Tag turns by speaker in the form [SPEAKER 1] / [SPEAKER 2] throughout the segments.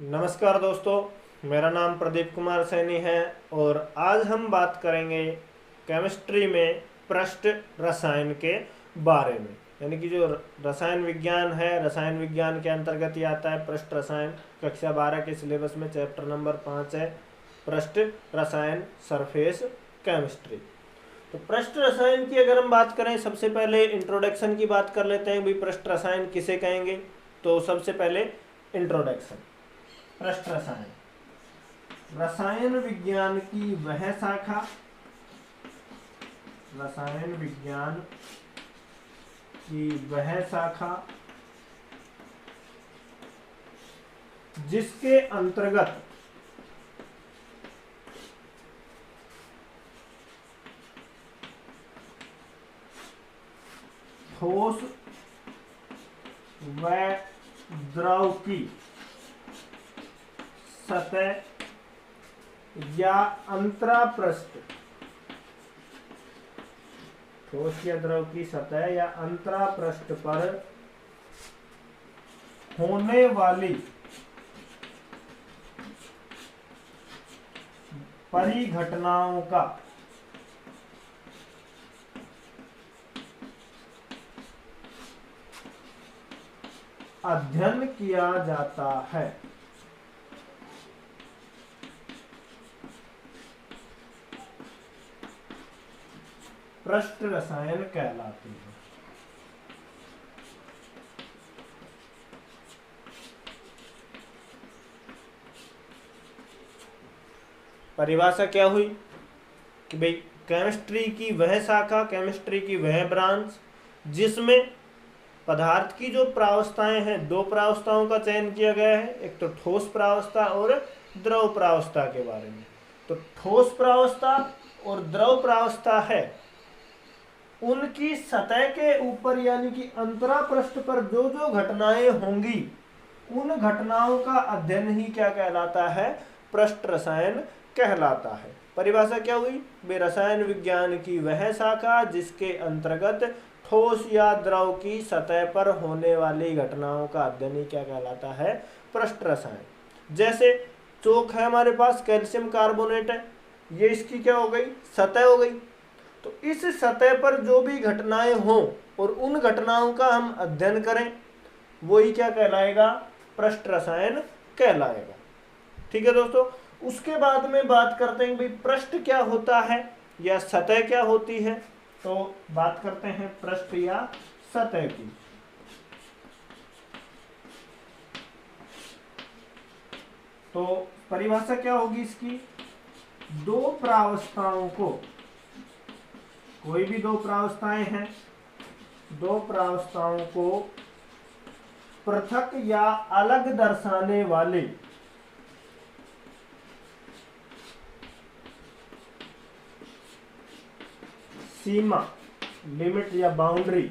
[SPEAKER 1] नमस्कार दोस्तों, मेरा नाम प्रदीप कुमार सैनी है और आज हम बात करेंगे केमिस्ट्री में पृष्ठ रसायन के बारे में। यानी कि जो रसायन विज्ञान है, रसायन विज्ञान के अंतर्गत ही आता है पृष्ठ रसायन। कक्षा 12 के सिलेबस में चैप्टर नंबर 5 है पृष्ठ रसायन, सरफेस केमिस्ट्री। तो पृष्ठ रसायन की अगर हम बात करें, सबसे पहले इंट्रोडक्शन की बात कर लेते हैं। भाई पृष्ठ रसायन किसे कहेंगे? तो सबसे पहले इंट्रोडक्शन। पृष्ठ रसायन रसायन विज्ञान की वह शाखा, रसायन विज्ञान की वह शाखा जिसके अंतर्गत ठोस व द्रव की सतह या अंतरापृष्ठ, ठोस या द्रव की सतह या अंतरापृष्ठ पर होने वाली परिघटनाओं का अध्ययन किया जाता है। पृष्ठ रसायन कहलाती है। परिभाषा क्या हुई कि भाई केमिस्ट्री की वह शाखा, केमिस्ट्री की वह ब्रांच जिसमें पदार्थ की जो प्रावस्थाएं हैं, दो प्रावस्थाओं का चयन किया गया है, एक तो ठोस प्रावस्था और द्रव प्रावस्था के बारे में। तो ठोस प्रावस्था और द्रव प्रावस्था है, उनकी सतह के ऊपर यानी कि अंतरापृष्ठ पर जो जो घटनाएं होंगी, उन घटनाओं का अध्ययन ही क्या कहलाता है? पृष्ठ रसायन कहलाता है। परिभाषा क्या हुई? वे रसायन विज्ञान की वह शाखा जिसके अंतर्गत ठोस या द्रव की सतह पर होने वाली घटनाओं का अध्ययन ही क्या कहलाता है? पृष्ठ रसायन। जैसे चोक है हमारे पास, कैल्शियम कार्बोनेट है, ये इसकी क्या हो गई? सतह हो गई। तो इस सतह पर जो भी घटनाएं हों और उन घटनाओं का हम अध्ययन करें, वो ही क्या कहलाएगा? पृष्ठ रसायन कहलाएगा। ठीक है दोस्तों। उसके बाद में बात करते हैं भाई पृष्ठ क्या होता है या सतह क्या होती है। तो बात करते हैं पृष्ठ या सतह की। तो परिभाषा क्या होगी इसकी? दो प्रावस्थाओं को, कोई भी दो प्रावस्थाएं हैं, दो प्रावस्थाओं को पृथक या अलग दर्शाने वाले सीमा, लिमिट या बाउंड्री,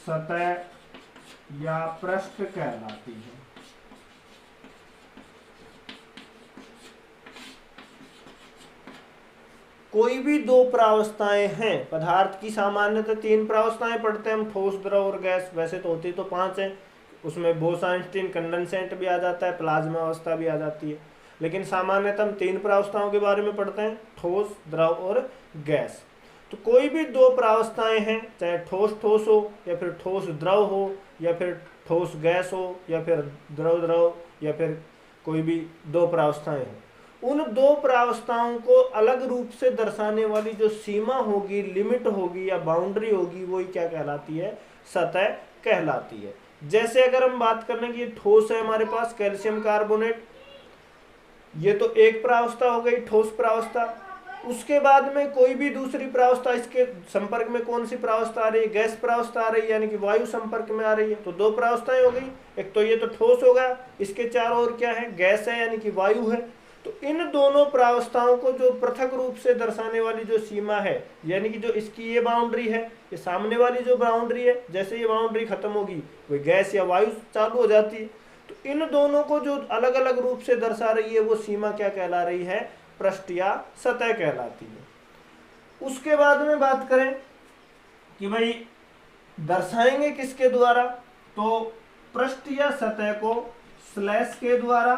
[SPEAKER 1] सतह या पृष्ठ कहलाती है। कोई भी दो प्रावस्थाएं हैं, पदार्थ की सामान्यतः तीन प्रावस्थाएं पढ़ते हैं हम, ठोस, द्रव और गैस। वैसे तो होती तो पांच है, उसमें बोस-आइंस्टीन कंडेंसेंट भी आ जाता है, प्लाज्मा अवस्था भी आ जाती है, लेकिन सामान्यतः हम तीन प्रावस्थाओं के बारे में पढ़ते हैं, ठोस, द्रव और गैस। तो कोई भी दो प्रावस्थाएं हैं, चाहे ठोस ठोस हो या फिर ठोस द्रव हो या फिर ठोस गैस हो या फिर द्रव द्रव या फिर कोई भी दो प्रावस्थाएं हो, उन दो प्रावस्थाओं को अलग रूप से दर्शाने वाली जो सीमा होगी, लिमिट होगी या बाउंड्री होगी, वो ही क्या कहलाती है? सतह कहलाती है। जैसे अगर हम बात कर लें कि ठोस है हमारे पास कैल्शियम कार्बोनेट, ये तो एक प्रावस्था हो गई, ठोस प्रावस्था। उसके बाद में कोई भी दूसरी प्रावस्था इसके संपर्क में कौन सी प्रावस्था आ रही है? गैस प्रावस्था आ रही है, यानी कि वायु संपर्क में आ रही है। तो दो प्रावस्थाएं हो गई, एक तो ये तो ठोस हो गया, इसके चारों ओर क्या है? गैस है, यानी कि वायु है। तो इन दोनों प्रावस्थाओं को जो पृथक रूप से दर्शाने वाली जो सीमा है, यानी कि जो इसकी ये बाउंड्री है, ये सामने वाली जो बाउंड्री है, जैसे ये बाउंड्री खत्म होगी, वो गैस या वायु चालू हो जाती है। तो इन दोनों को जो अलग अलग रूप से दर्शा रही है, वो सीमा क्या कहला रही है? पृष्ठ या सतह कहलाती है। उसके बाद में बात करें कि भाई दर्शाएंगे किसके द्वारा, तो पृष्ठ या सतह को स्लैश के द्वारा,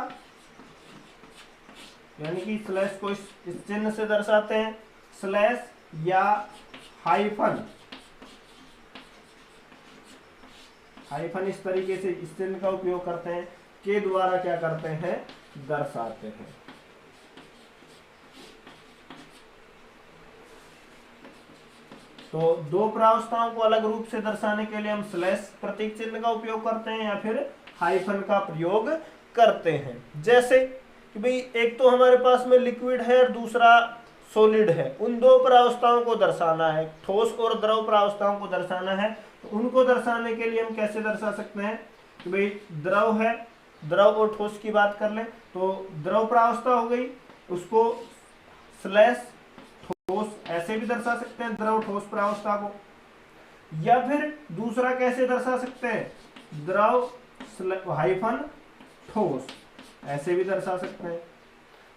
[SPEAKER 1] यानी कि स्लैश को इस चिन्ह से दर्शाते हैं, स्लैश या हाइफन इस तरीके से इस चिन्ह का उपयोग करते हैं, के द्वारा क्या करते हैं, दर्शाते हैं। तो दो प्रावस्थाओं को अलग रूप से दर्शाने के लिए हम स्लैश प्रतीक चिन्ह का उपयोग करते हैं या फिर हाइफन का प्रयोग करते हैं। जैसे कि भाई एक तो हमारे पास में लिक्विड है और दूसरा सॉलिड है, उन दो प्रावस्थाओं को दर्शाना है, ठोस और द्रव प्रावस्थाओं को दर्शाना है। तो उनको दर्शाने के लिए हम कैसे दर्शा सकते हैं कि भाई द्रव है, द्रव और ठोस की बात कर लें तो द्रव प्रावस्था हो गई, उसको स्लैश ठोस ऐसे भी दर्शा सकते हैं द्रव ठोस प्रावस्था को, या फिर दूसरा कैसे दर्शा सकते हैं, द्रव हाइफन ठोस ऐसे भी दर्शा सकते हैं।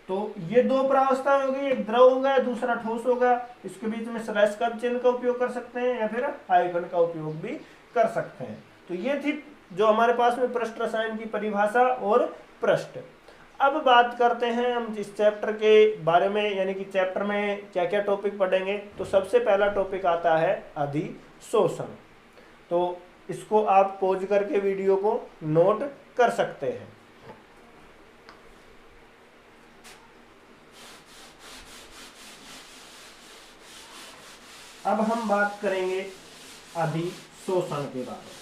[SPEAKER 1] तो ये दो प्रावस्था हो गई, एक द्रव हो गया दूसरा ठोस हो गया, इसके बीच में स्लैश का चिन्ह का उपयोग कर सकते हैं या फिर हाइफन का उपयोग भी कर सकते हैं। तो ये थी जो हमारे पास में पृष्ठ रसायन की परिभाषा और पृष्ठ। अब बात करते हैं हम इस चैप्टर के बारे में, यानी कि चैप्टर में क्या क्या टॉपिक पढ़ेंगे। तो सबसे पहला टॉपिक आता है अधिशोषण। तो इसको आप पॉज करके वीडियो को नोट कर सकते हैं। अब हम बात करेंगे अधिशोषण के बारे में।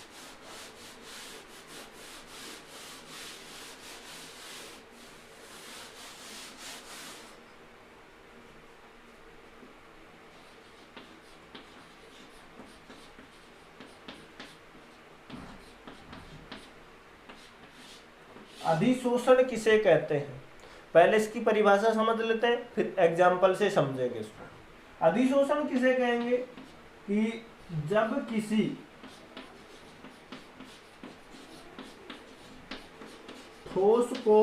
[SPEAKER 1] अधिशोषण किसे कहते हैं, पहले इसकी परिभाषा समझ लेते हैं, फिर एग्जाम्पल से समझेंगे इसको। अधिशोषण किसे कहेंगे कि जब किसी ठोस को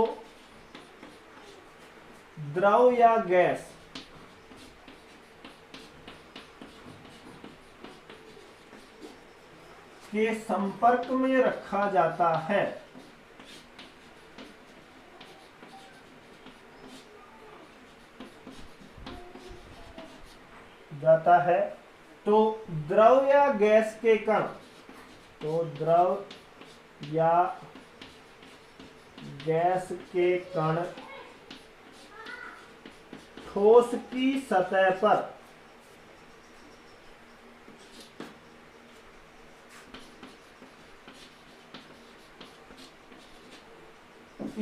[SPEAKER 1] द्रव या गैस के संपर्क में रखा जाता है, तो द्रव या गैस के कण, तो द्रव या गैस के कण ठोस की सतह पर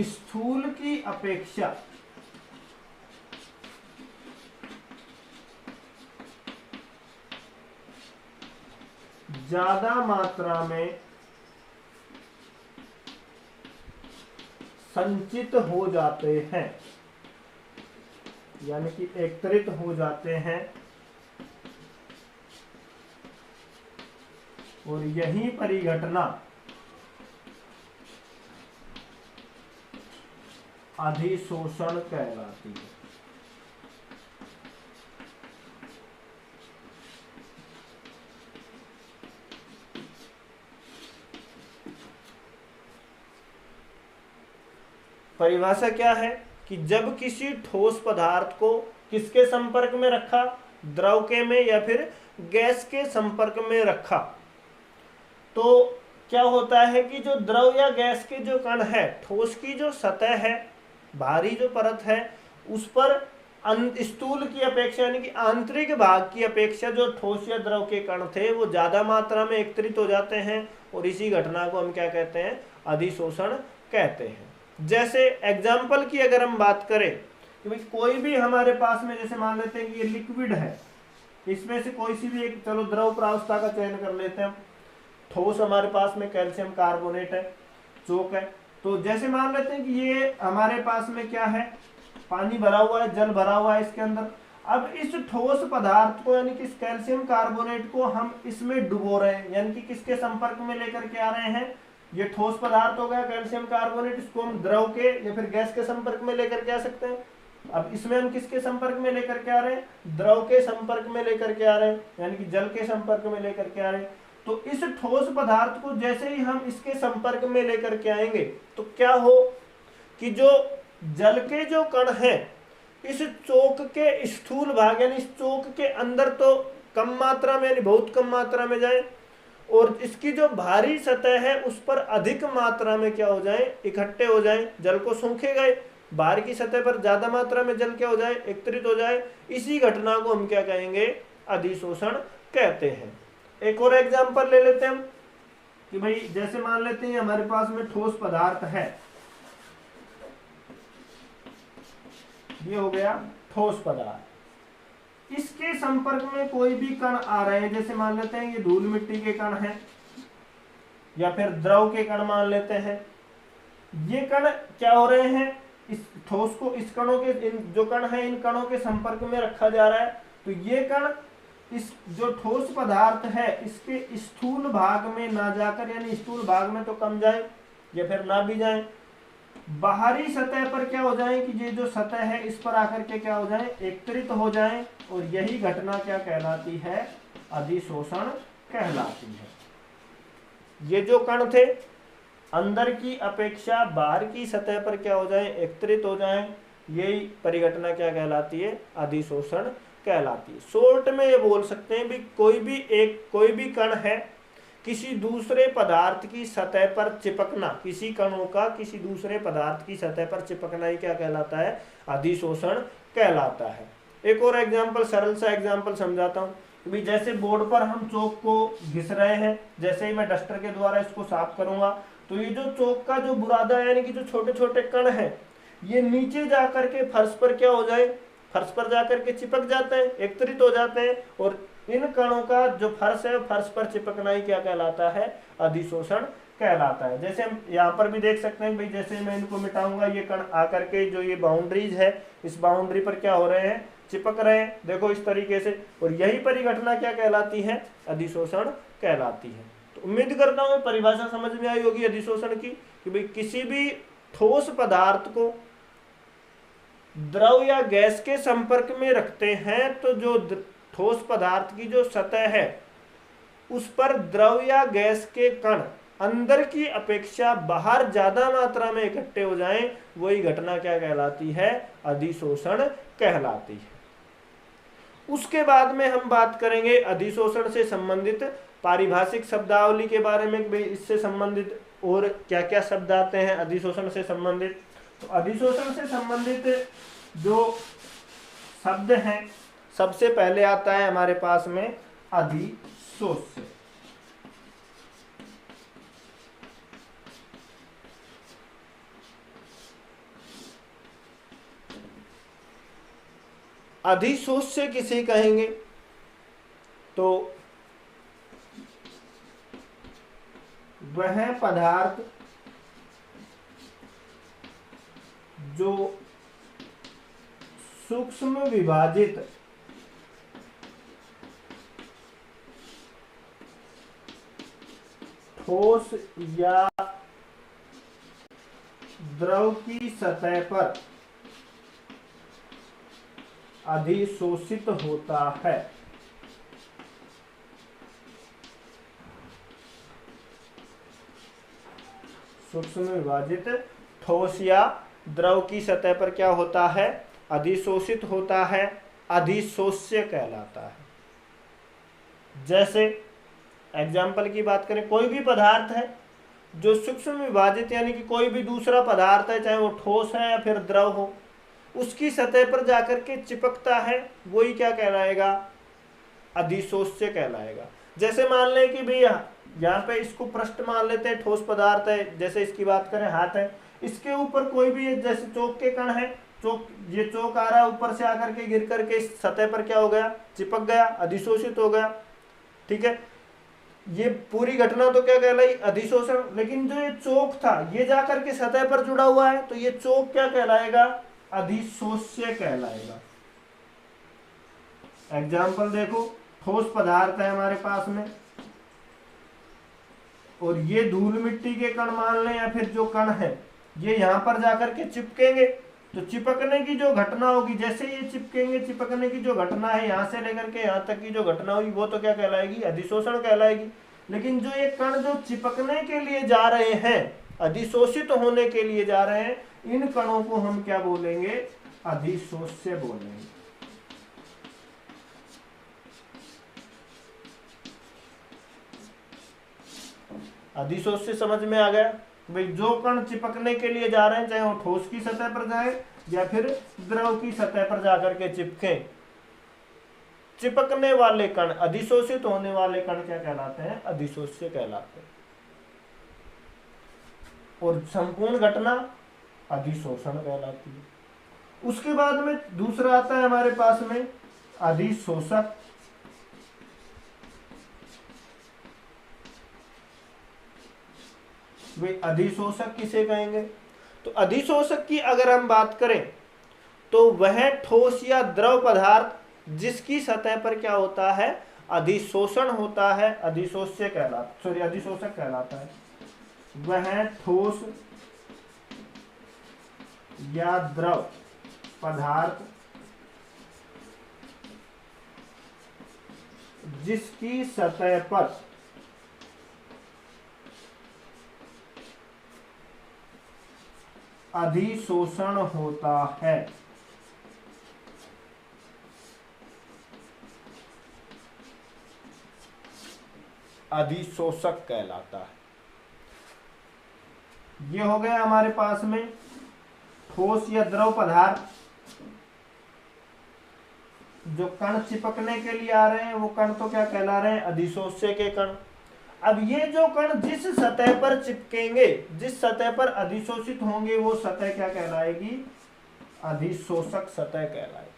[SPEAKER 1] स्थूल की अपेक्षा ज्यादा मात्रा में संचित हो जाते हैं, यानी कि एकत्रित हो जाते हैं, और यही परिघटना अधिशोषण कहलाती है। परिभाषा क्या है कि जब किसी ठोस पदार्थ को किसके संपर्क में रखा, द्रव के में या फिर गैस के संपर्क में रखा, तो क्या होता है कि जो द्रव या गैस के जो कण है, ठोस की जो सतह है, बाहरी जो परत है, उस पर स्थूल की अपेक्षा यानी कि आंतरिक भाग की अपेक्षा जो ठोस या द्रव के कण थे वो ज्यादा मात्रा में एकत्रित हो जाते हैं, और इसी घटना को हम क्या कहते हैं, अधिशोषण कहते हैं। जैसे एग्जाम्पल की अगर हम बात करें कि भाई कोई भी हमारे पास में, जैसे मान लेते हैं कि ये लिक्विड है, इसमें से कोई सी भी एक, चलो द्रव प्रावस्था का चयन कर लेते हैं हम, ठोस हमारे पास में कैल्शियम कार्बोनेट है, चोक है। तो जैसे मान लेते हैं कि ये हमारे पास में क्या है, पानी भरा हुआ है, जल भरा हुआ है इसके अंदर। अब इस ठोस पदार्थ को यानी कि इस कैल्शियम कार्बोनेट को हम इसमें डुबो रहे हैं, यानी कि किसके संपर्क में लेकर के आ रहे हैं, ये ठोस पदार्थ हो गया कैल्शियम कार्बोनेट, इसको हम द्रव के या फिर गैस के संपर्क में लेकर के आ सकते हैं। अब इसमें हम किसके संपर्क में लेकर के आ रहे हैं, द्रव के संपर्क में लेकर के आ रहे हैं, यानी कि जल के संपर्क में लेकर के आ रहे हैं। तो इस ठोस पदार्थ को जैसे ही हम इसके संपर्क में लेकर के आएंगे तो क्या हो कि जो जल के जो कण हैं इस चोक के स्थूल भाग यानी इस चोक के अंदर तो कम मात्रा में यानी बहुत कम मात्रा में जाए, और इसकी जो बाहरी सतह है उस पर अधिक मात्रा में क्या हो जाए, इकट्ठे हो जाए, जल को सूखे गए, बाहर की सतह पर ज्यादा मात्रा में जल क्या हो जाए, एकत्रित हो जाए। इसी घटना को हम क्या कहेंगे, अधिशोषण कहते हैं। एक और एग्जांपल ले लेते हैं हम कि भाई जैसे मान लेते हैं हमारे पास में ठोस पदार्थ है, ये हो गया ठोस पदार्थ, इसके संपर्क में कोई भी कण आ रहे हैं, जैसे मान लेते हैं ये धूल मिट्टी के कण हैं या फिर द्रव के कण मान लेते हैं। ये कण क्या हो रहे हैं, इस ठोस को इस कणों के इन जो कण हैं इन कणों के संपर्क में रखा जा रहा है। तो ये कण इस जो ठोस पदार्थ है इसके स्थूल भाग में ना जाकर, यानी स्थूल भाग में तो कम जाए या फिर ना भी जाए, बाहरी सतह पर क्या हो जाए कि ये जो सतह है इस पर आकर के क्या हो जाए, एकत्रित हो जाए, और यही घटना क्या कहलाती है, अधिशोषण कहलाती है। ये जो कण थे अंदर की अपेक्षा बाहर की सतह पर क्या हो जाए, एकत्रित हो जाए, यही परिघटना क्या कहलाती है, अधिशोषण कहलाती है। शॉर्ट में ये बोल सकते हैं भी कोई भी कण है किसी दूसरे पदार्थ की सतह पर चिपकना, किसी कणों का किसी दूसरे पदार्थ की सतह पर चिपकना ही क्या कहलाता है, अधिशोषण कहलाता है। एक और एग्जांपल, सरल सा एग्जांपल समझाता हूँ। भी जैसे बोर्ड पर हम चौक को घिस रहे हैं, जैसे ही मैं डस्टर के द्वारा इसको साफ करूंगा तो ये जो चौक का जो बुरादा यानी कि जो छोटे छोटे कण है ये नीचे जाकर के फर्श पर क्या हो जाए, फर्श पर जाकर के चिपक जाते हैं, एकत्रित हो जाते हैं, और इन कणों का जो फर्श है फर्श पर चिपकना ही क्या कहलाता है, अधिशोषण कहलाता है। जैसे हम यहाँ पर भी देख सकते हैं भाई, जैसे मैं इनको मिटाऊंगा ये कण आकर के जो ये बाउंड्रीज है इस बाउंड्री पर क्या हो रहे हैं, चिपक रहे हैं, देखो इस तरीके से, और यही परिघटना क्या कहलाती है, अधिशोषण कहलाती है। तो उम्मीद करता हूँ परिभाषा समझ में आई होगी अधिशोषण की, कि भाई किसी भी ठोस पदार्थ को द्रव या गैस के संपर्क में रखते हैं तो जो ठोस पदार्थ की जो सतह है उस पर द्रव या गैस के कण अंदर की अपेक्षा बाहर ज्यादा मात्रा में इकट्ठे हो जाएं, वही घटना क्या कहलाती है, अधिशोषण कहलाती है। उसके बाद में हम बात करेंगे अधिशोषण से संबंधित पारिभाषिक शब्दावली के बारे में, इससे संबंधित और क्या क्या शब्द आते हैं अधिशोषण से संबंधित। तो अधिशोषण से संबंधित जो शब्द हैं, सबसे पहले आता है हमारे पास में अधिशोष्य। अधिशोष्य किसे कहेंगे, तो वह पदार्थ जो सूक्ष्म विभाजित ठोस या द्रव की सतह पर अधिशोषित होता है। सूक्ष्म विभाजित ठोस या द्रव की सतह पर क्या होता है, अधिशोषित होता है, अधिशोष्य कहलाता है। जैसे एग्जाम्पल की बात करें, कोई भी पदार्थ है जो सूक्ष्म विभाजित यानी कि कोई भी दूसरा पदार्थ है, चाहे वो ठोस है या फिर द्रव हो, उसकी सतह पर जाकर के चिपकता है, वही क्या कहलाएगा, अधिशोष्य कहलाएगा। जैसे मान लें कि भैया यहाँ पे इसको पृष्ठ मान लेते हैं, ठोस पदार्थ है, जैसे इसकी बात करें हाथ है, इसके ऊपर कोई भी जैसे चौक के कण है, ये चौक आ रहा है ऊपर से आकर के गिर करके इस सतह पर क्या हो गया, चिपक गया, अधिशोषित हो गया। ठीक है, ये पूरी घटना तो क्या कहलाई, अधिशोषण। लेकिन जो ये चौक था ये जाकर के सतह पर जुड़ा हुआ है, तो ये चौक क्या कहलाएगा, अधिशोष्य कहलाएगा। एग्जाम्पल देखो, ठोस पदार्थ है हमारे पास में और ये धूल मिट्टी के कण मान लें या फिर जो कण है ये यहाँ पर जाकर के चिपकेंगे, तो चिपकने की जो घटना होगी, जैसे ये चिपकेंगे, चिपकने की जो घटना है यहाँ से लेकर के यहाँ तक की जो घटना होगी वो तो क्या कहलाएगी, अधिशोषण कहलाएगी। लेकिन जो ये कण जो चिपकने के लिए जा रहे हैं, अधिशोषित होने के लिए जा रहे हैं, इन कणों को हम क्या बोलेंगे? अधिशोष्य बोलेंगे। अधिशोष्य समझ में आ गया? भाई जो कण चिपकने के लिए जा रहे हैं, चाहे वो ठोस की सतह पर जाए या फिर द्रव की सतह पर जाकर के चिपके, चिपकने वाले कण, अधिशोषित होने वाले कण क्या कहलाते हैं? अधिशोष्य कहलाते हैं। और संपूर्ण घटना अधिशोषण कहलाती है। उसके बाद में दूसरा आता है हमारे पास में अधिशोषक। वे अधिशोषक किसे कहेंगे? तो अधिशोषक की अगर हम बात करें तो वह ठोस या द्रव पदार्थ जिसकी सतह पर क्या होता है? अधिशोषण होता है, अधिशोष्य कहलाता, अधिशोषक कहलाता है। वह ठोस या द्रव पदार्थ जिसकी सतह पर अधिशोषण होता है, अधिशोषक कहलाता है। ये हो गया हमारे पास में ठोस या द्रव पदार्थ, जो कण चिपकने के लिए आ रहे हैं वो कण तो क्या कहला रहे हैं? अधिशोष्य के कण। अब ये जो कण जिस सतह पर चिपकेंगे, जिस सतह पर अधिशोषित होंगे, वो सतह क्या कहलाएगी? अधिशोषक सतह कहलाएगी।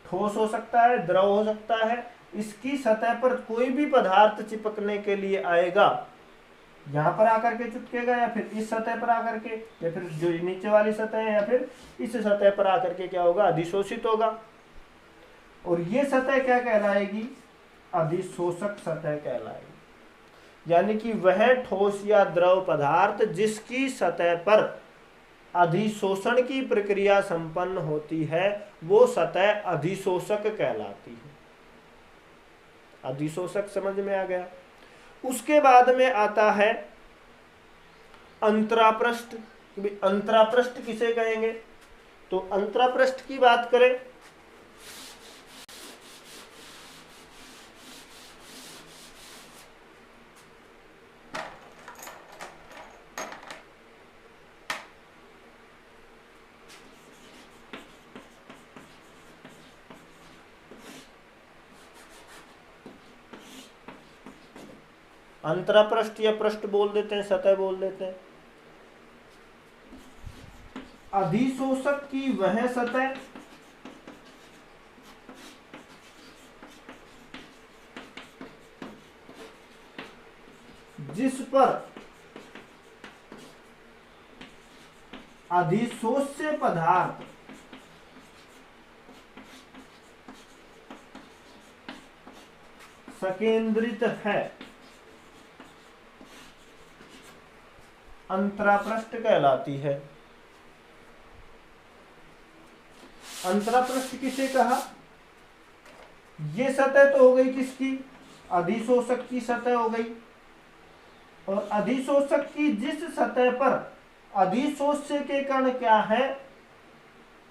[SPEAKER 1] ठोस हो सकता है, द्रव हो सकता है, इसकी सतह पर कोई भी पदार्थ चिपकने के लिए आएगा, यहां पर आकर के चिपकेगा या फिर इस सतह पर आकर के, या फिर जो नीचे वाली सतह है या फिर इस सतह पर आकर के क्या होगा? अधिशोषित होगा। और ये सतह क्या कहलाएगी? अधिशोषक सतह कहलाएगी। यानी कि वह ठोस या द्रव पदार्थ जिसकी सतह पर अधिशोषण की प्रक्रिया संपन्न होती है, वो सतह अधिशोषक कहलाती है। अधिशोषक समझ में आ गया? उसके बाद में आता है अंतरापृष्ठ। अंतरापृष्ठ किसे कहेंगे? तो अंतरापृष्ठ की बात करें अंतरापृष्ठ या पृष्ठ बोल देते हैं, सतह बोल देते हैं। अधिशोषक की वह सतह जिस पर अधिशोष्य पदार्थ सकेंद्रित है, अंतरापृष्ठ कहलाती है। अंतरापृष्ठ किसे कहा? ये सतह तो हो गई किसकी? अधिशोषक की सतह हो गई। और अधिशोषक की जिस सतह पर अधिशोष्य के कण क्या है?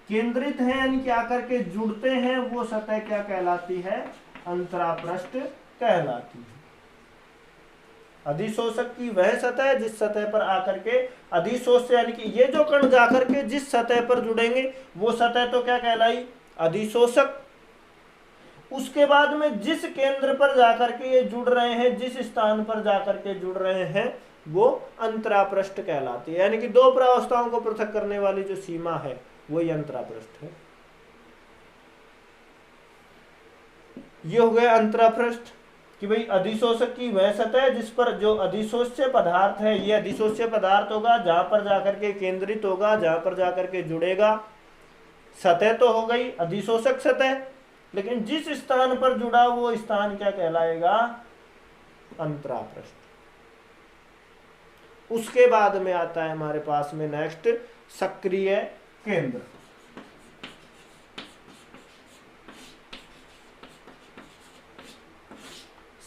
[SPEAKER 1] केंद्रित है, यानी कि आकर के जुड़ते हैं, वो सतह क्या कहलाती है? अंतरापृष्ठ कहलाती है। अधिशोषक की वह सतह जिस सतह पर आकर के अधिशोष्य, यानी कि ये जो कण जाकर के जिस सतह पर जुड़ेंगे वो सतह तो क्या कहलाई? अधिशोषक। उसके बाद में जिस केंद्र पर जाकर के ये जुड़ रहे हैं, जिस स्थान पर जाकर के जुड़ रहे हैं, वो अंतरापृष्ठ कहलाती है। यानी कि दो प्रावस्थाओं को पृथक करने वाली जो सीमा है वही अंतरापृष्ठ है। ये हो गया अंतरापृष्ठ कि भाई अधिशोषक की वह सतह जिस पर जो अधिशोष्य पदार्थ है, ये अधिशोष्य पदार्थ होगा जहां पर जाकर के केंद्रित होगा, जहां पर जाकर के जुड़ेगा। सतह तो हो गई अधिशोषक सतह, लेकिन जिस स्थान पर जुड़ा वो स्थान क्या कहलाएगा? अंतरापृष्ठ। उसके बाद में आता है हमारे पास में नेक्स्ट सक्रिय केंद्र।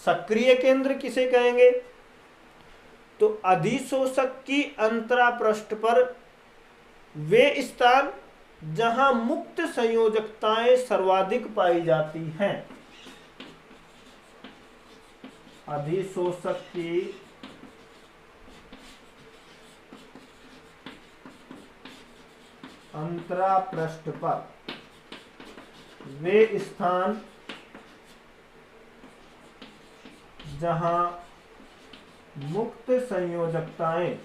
[SPEAKER 1] सक्रिय केंद्र किसे कहेंगे? तो अधिशोषक की अंतरापृष्ठ पर वे स्थान जहां मुक्त संयोजकताएं सर्वाधिक पाई जाती हैं। अधिशोषक की अंतरापृष्ठ पर वे स्थान जहां मुक्त संयोजकताएं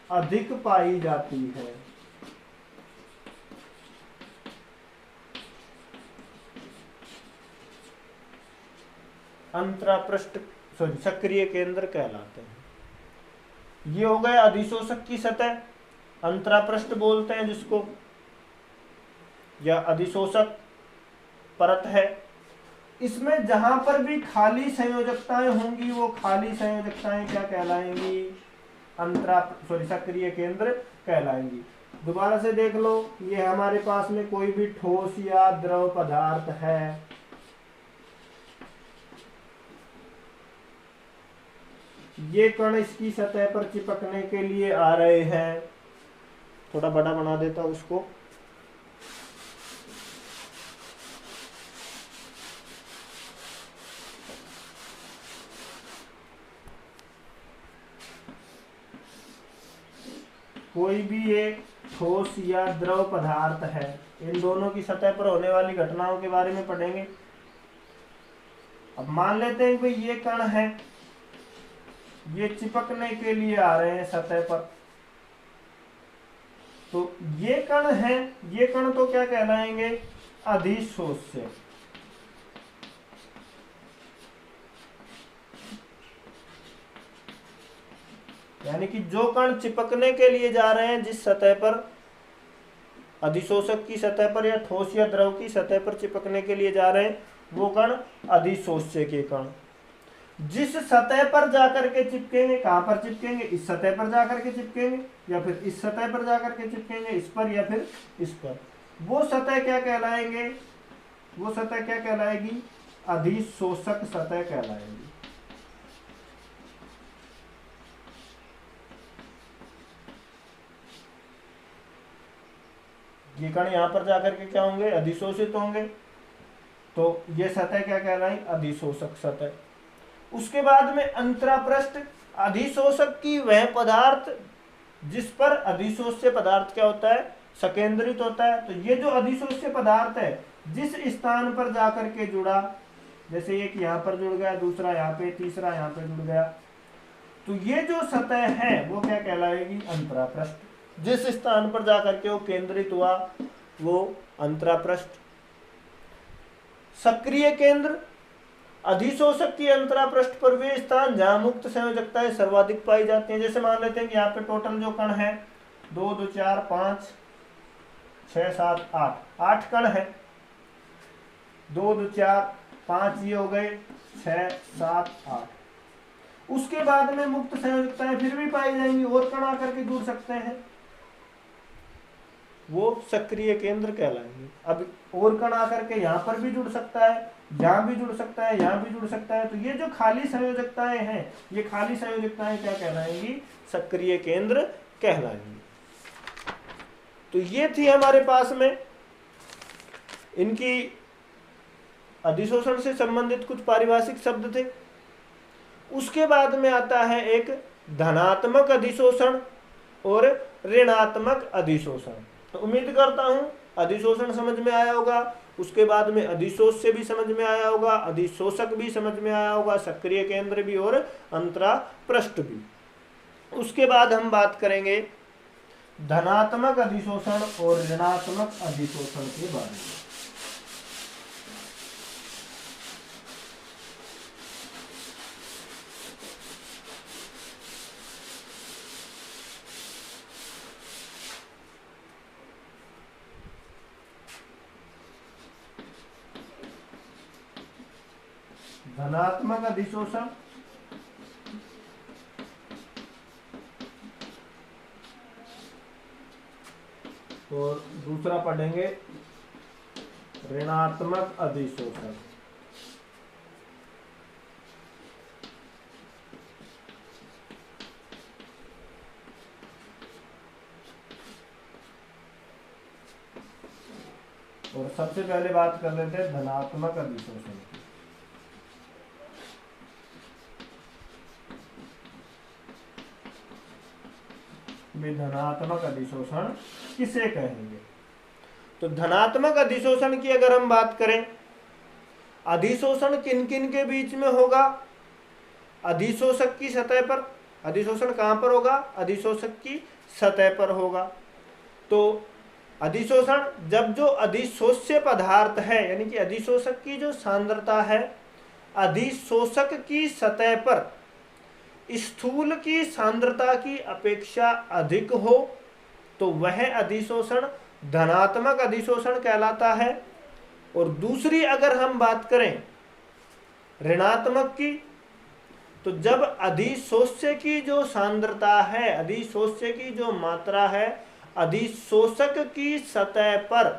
[SPEAKER 1] अधिक पाई जाती है। अंतरापृष्ठ सक्रिय केंद्र कहलाते हैं। ये हो गए अधिशोषक की सतह, अंतरापृष्ठ बोलते हैं जिसको, या अधिशोषक परत है। इसमें जहां पर भी खाली संयोजकताएं होंगी वो खाली संयोजकताएं क्या कहलाएंगी? सक्रिय केंद्र कहलाएंगी। दोबारा से देख लो, ये हमारे पास में कोई भी ठोस या द्रव पदार्थ है, ये कण इसकी सतह पर चिपकने के लिए आ रहे हैं। थोड़ा बड़ा बना देता हूं उसको। कोई भी एक ठोस या द्रव पदार्थ है, इन दोनों की सतह पर होने वाली घटनाओं के बारे में पढ़ेंगे। अब मान लेते हैं कि ये कण है, ये चिपकने के लिए आ रहे हैं सतह पर। तो ये कण है, ये कण तो क्या कहलाएंगे? अधिशोष्य। यानी कि जो कण चिपकने के लिए जा रहे हैं जिस सतह पर, अधिशोषक की सतह पर या ठोस या द्रव की सतह पर चिपकने के लिए जा रहे हैं, वो कण अधिशोष्य के कण। जिस सतह पर जाकर के चिपकेंगे, कहां पर चिपकेंगे? इस सतह पर जाकर के चिपकेंगे, या फिर इस सतह पर जाकर के चिपकेंगे, इस पर या फिर इस पर। वो सतह क्या कहलाएंगे? वो सतह क्या कहलाएगी? अधिशोषक सतह कहलाएगी। ये कण यहां पर जाकर के क्या होंगे? अधिशोषित होंगे। तो ये सतह क्या कहलाई? अधिशोषक सतह। उसके बाद में अंतरापृष्ठ, अधिशोषक की वह पदार्थ जिस पर अधिशोष्य पदार्थ क्या होता है? सकेंद्रित होता है। तो ये जो अधिशोष्य पदार्थ है जिस स्थान पर जाकर के जुड़ा, जैसे एक यहां पर जुड़ गया, दूसरा यहाँ पे, तीसरा यहाँ पे जुड़ गया, तो ये जो सतह है वो क्या कहलाएगी? अंतरापृष्ठ। जिस स्थान पर जाकर के वो केंद्रित हुआ वो अंतरापृष्ठ। सक्रिय केंद्र, अधिशोषक की अंतरापृष्ठ पर वे स्थान जहां मुक्त संयोजकताएं सर्वाधिक पाई जाती हैं। जैसे मान लेते हैं कि यहाँ पे टोटल जो कण है 2 2 4 5 6 7 8 कण है। 2 2 4 5 ये हो गए, 6 7 8। उसके बाद में मुक्त संयोजकताएं फिर भी पाई जाएंगी, और कण आकर के जुड़ सकते हैं, वो सक्रिय केंद्र कहलाएंगे। अब और कण आकर के यहाँ पर भी जुड़ सकता है, यहाँ भी जुड़ सकता है, यहाँ भी जुड़ सकता है। तो ये जो खाली संयोजकताएं हैं, ये खाली संयोजकताएं क्या कहलाएंगी? सक्रिय केंद्र कहलाएंगी। तो ये थी हमारे पास में इनकी अधिशोषण से संबंधित कुछ पारिभाषिक शब्द थे। उसके बाद में आता है एक धनात्मक अधिशोषण और ऋणात्मक अधिशोषण। तो उम्मीद करता हूं अधिशोषण समझ में आया होगा, उसके बाद में अधिशोष्य भी समझ में आया होगा, अधिशोषक भी समझ में आया होगा, सक्रिय केंद्र भी और अंतरापृष्ठ भी। उसके बाद हम बात करेंगे धनात्मक अधिशोषण और ऋणात्मक अधिशोषण के बारे में। धनात्मक अधिशोषण और दूसरा पढ़ेंगे ऋणात्मक अधिशोषण। और सबसे पहले बात कर लेते हैं धनात्मक अधिशोषण की। धनात्मक अधिशोषण किसे कहेंगे? तो धनात्मक अधिशोषण की अगर हम बात करें, अधिशोषण किन किन के बीच में होगा? अधिशोषक की सतह पर। अधिशोषण कहां पर होगा? अधिशोषक की सतह पर होगा। तो अधिशोषण जब जो अधिशोष्य पदार्थ है, यानी कि अधिशोषक की जो सांद्रता है अधिशोषक की सतह पर स्थूल की सांद्रता की अपेक्षा अधिक हो, तो वह अधिशोषण धनात्मक अधिशोषण कहलाता है। और दूसरी अगर हम बात करें ऋणात्मक की, तो जब अधिशोष्य की जो सांद्रता है, अधिशोष्य की जो मात्रा है अधिशोषक की सतह पर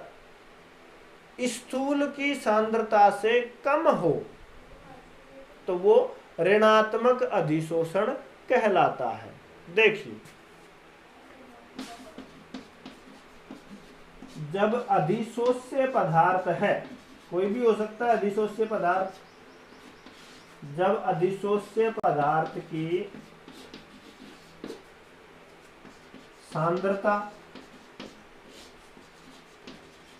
[SPEAKER 1] स्थूल की सांद्रता से कम हो, तो वो ऋणात्मक अधिशोषण कहलाता है। देखिए, जब अधिशोष्य पदार्थ है, कोई भी हो सकता है अधिशोष्य पदार्थ, जब अधिशोष्य पदार्थ की सांद्रता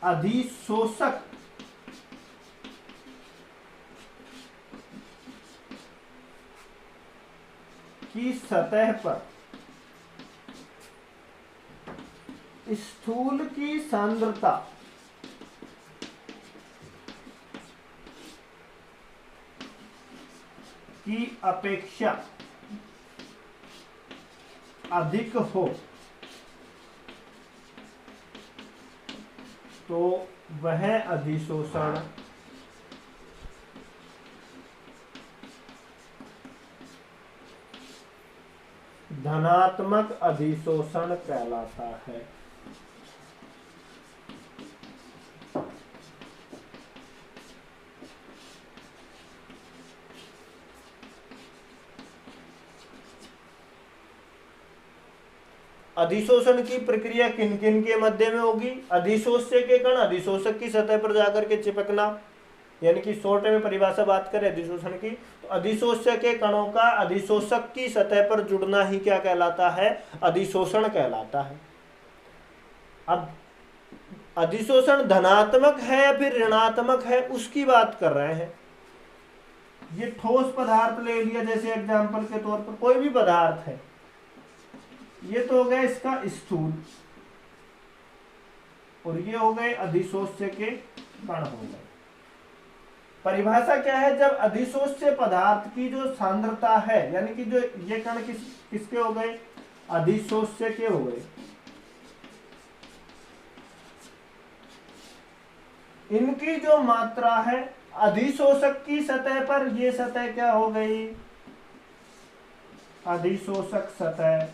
[SPEAKER 1] अधिशोषक की सतह पर स्थूल की सांद्रता की अपेक्षा अधिक हो, तो वह अधिशोषण धनात्मक अधिशोषण कहलाता है। अधिशोषण की प्रक्रिया किन किन के मध्य में होगी? अधिशोष्य के कण अधिशोषक की सतह पर जाकर के चिपकना, यानी कि शॉर्ट में परिभाषा बात करें अधिशोषण की, तो अधिशोष्य के कणों का अधिशोषक की सतह पर जुड़ना ही क्या कहलाता है? अधिशोषण कहलाता है। अब अधिशोषण धनात्मक है या फिर ऋणात्मक है उसकी बात कर रहे हैं। ये ठोस पदार्थ ले लिया जैसे एग्जाम्पल के तौर पर, कोई भी पदार्थ है, ये तो हो गया इसका स्थूल, और ये हो गए अधिशोष्य के कण हो गए। परिभाषा क्या है? जब अधिशोष्य पदार्थ की जो सांद्रता है, यानी कि जो ये कण किसके हो गए? अधिशोष्य के हो गए। इनकी जो मात्रा है अधिशोषक की सतह पर, ये सतह क्या हो गई? अधिशोषक सतह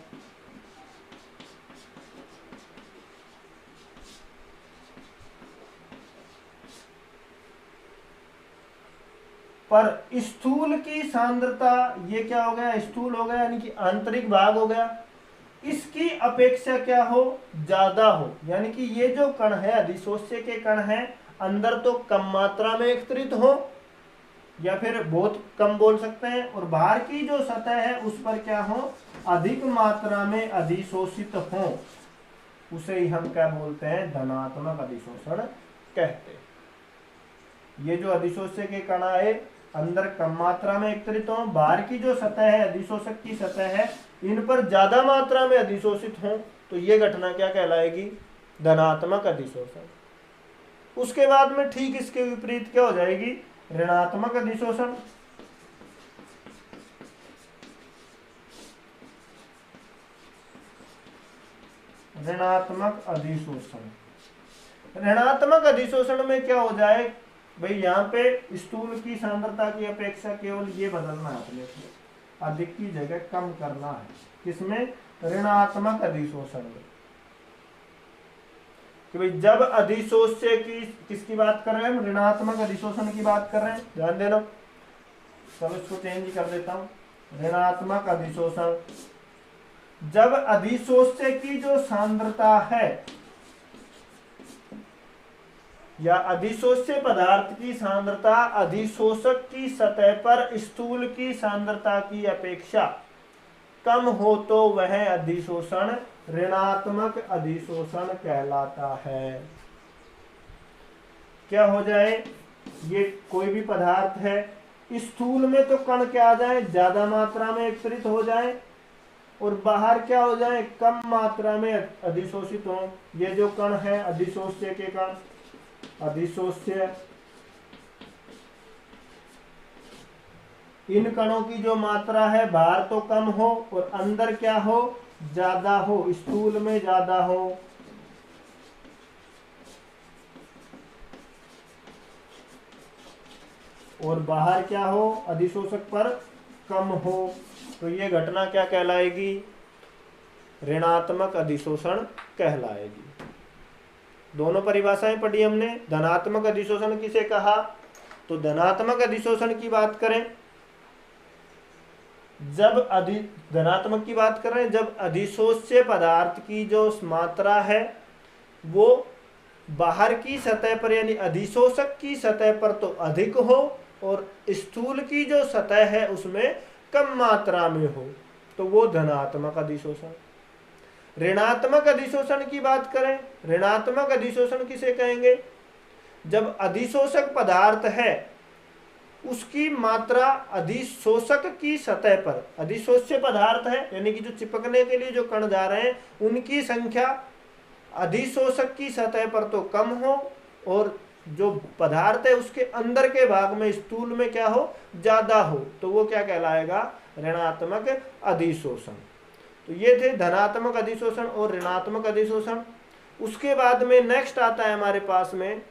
[SPEAKER 1] पर स्थूल की सांद्रता, ये क्या हो गया? स्थूल हो गया, यानी कि आंतरिक भाग हो गया, इसकी अपेक्षा क्या हो? ज्यादा हो। यानी कि ये जो कण है अधिशोष्य के कण है, अंदर तो कम मात्रा में एकत्रित हो या फिर बहुत कम बोल सकते हैं, और बाहर की जो सतह है उस पर क्या हो? अधिक मात्रा में अधिशोषित हो। उसे ही हम क्या बोलते हैं? धनात्मक अधिशोषण कहते हैं। ये जो अधिशोष्य के कण है अंदर कम मात्रा में एकत्रित हो, बाहर की जो सतह है अधिशोषक की सतह है, इन पर ज्यादा मात्रा में अधिशोषित हो, तो ये घटना क्या कहलाएगी? धनात्मक अधिशोषण। उसके बाद में ठीक इसके विपरीत क्या हो जाएगी? ऋणात्मक अधिशोषण। ऋणात्मक अधिशोषण, ऋणात्मक अधिशोषण में क्या हो जाए भाई? यहाँ पे स्थूल की सांद्रता की अपेक्षा केवल ये बदलना है अपने को, अधिक की जगह कम करना है। किसमें? ऋणात्मक अधिशोषण में। कि भाई जब अधिशोष्य की किसकी बात कर रहे हैं हम, ऋणात्मक अधिशोषण की बात कर रहे हैं, ध्यान देना। चलो इसको चेंज कर देता हूं, ऋणात्मक अधिशोषण। जब अधिशोष्य की जो सांद्रता है या अधिशोष्य पदार्थ की सांद्रता अधिशोषक की सतह पर स्थूल की सांद्रता की अपेक्षा कम हो तो वह अधिशोषण ऋणात्मक अधिशोषण कहलाता है। क्या हो जाए, ये कोई भी पदार्थ है, स्थूल में तो कण क्या आ जाए, ज्यादा मात्रा में एकत्रित हो जाए, और बाहर क्या हो जाए, कम मात्रा में अधिशोषित हो। ये जो कण है अधिशोष्य के कण, अधिशोष्य, इन कणों की जो मात्रा है बाहर तो कम हो और अंदर क्या हो, ज्यादा हो, स्थूल में ज्यादा हो। और बाहर क्या हो, अधिशोषक पर कम हो, तो ये घटना क्या कहलाएगी, ऋणात्मक अधिशोषण कहलाएगी। दोनों परिभाषाएं पढ़ी हमने। धनात्मक अधिशोषण किसे कहा, तो धनात्मक अधिशोषण की बात करें जब धनात्मक की बात कर रहे हैं जब अधिशोष्य पदार्थ की जो मात्रा है वो बाहर की सतह पर यानी अधिशोषक की सतह पर तो अधिक हो और स्थूल की जो सतह है उसमें कम मात्रा में हो, तो वो धनात्मक अधिशोषण। ऋणात्मक अधिशोषण की बात करें, ऋणात्मक अधिशोषण किसे कहेंगे, जब अधिशोषक पदार्थ है उसकी मात्रा अधिशोषक की सतह पर, अधिशोष्य पदार्थ है यानी कि जो चिपकने के लिए जो कण जा रहे हैं उनकी संख्या अधिशोषक की सतह पर तो कम हो और जो पदार्थ है उसके अंदर के भाग में स्थूल में क्या हो, ज्यादा हो, तो वो क्या कहलाएगा, ऋणात्मक अधिशोषण। तो ये थे धनात्मक अधिशोषण और ऋणात्मक अधिशोषण। उसके बाद में नेक्स्ट आता है हमारे पास में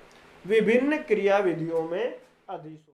[SPEAKER 1] विभिन्न क्रियाविधियों में अधिशोषण।